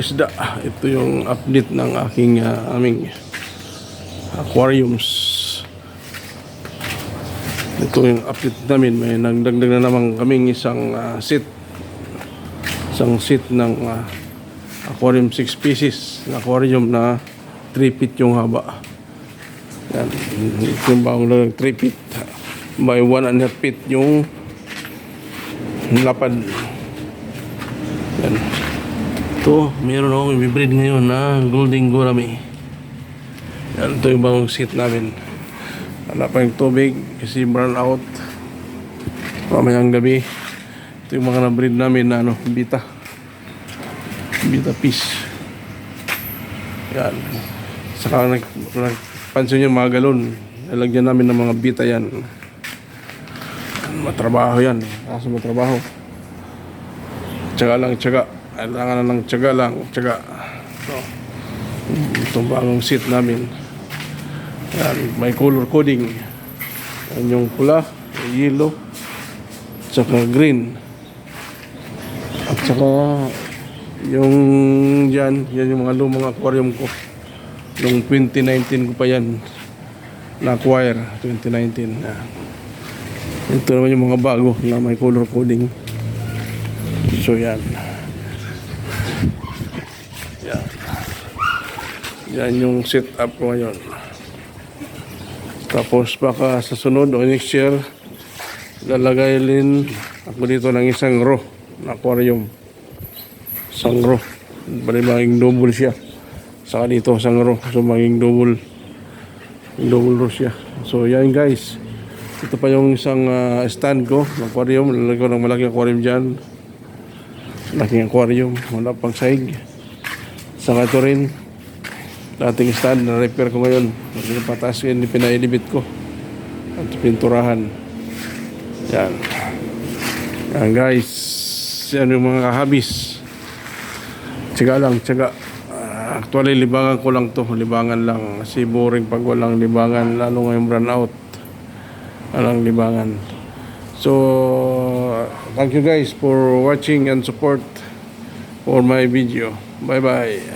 isda. Ito yung update ng aking aming aquariums. Ito yung update namin. May nagdagdag na naman kaming isang seat. Isang seat ng aquarium 6 pieces na aquarium na 3 feet yung haba. Yan. Ito yung bagong lang 3 feet. By 1.5 feet yung lapad. Yan. Ito, meron akong ibibreed ngayon na golden gourami. Yan, ito yung bagong seat namin. Wala pa yung tubig kasi brown out. Mamayang gabi. Ito yung mga na-breed namin na bita fish. Yan. Saka nagpansin nyo mga galon. Nalagyan namin ng mga bita yan. Matrabaho yan. Kaso matrabaho. Tiyaga lang, tiyaga. Kailangan na ng tiyaga lang, tiyaga. So, itong bagong seat namin. Yan, may color coding. Yan yung pula, yellow, tsaka green. At saka yung yan yung mga lumang aquarium ko. Noong 2019 ko pa yan na-acquire, 2019. Ito naman yung mga bago na may color coding. So yan. Yan yung setup ko ngayon. Tapos baka sa sunod o next year lalagay din ako dito ng isang row na aquarium. Isang row. Bali maging double siya. Saka dito isang row. So maging double row siya. So yan guys. Ito pa yung isang stand ko ng aquarium. Lalagay ko ng malaking aquarium dyan. Malaking aquarium. Wala pang sahig. Saka ito rin dating stand na repair ko ngayon. Pataas ko yun, pinailibit ko at pinturahan. Yan. Yan guys. Yan yung mga habis. Tiyaga lang, tiyaga. Actually, libangan ko lang to. Libangan lang. Kasi boring pag walang libangan. Lalo ngayong run out. Walang libangan. So, thank you guys for watching and support for my video. Bye-bye.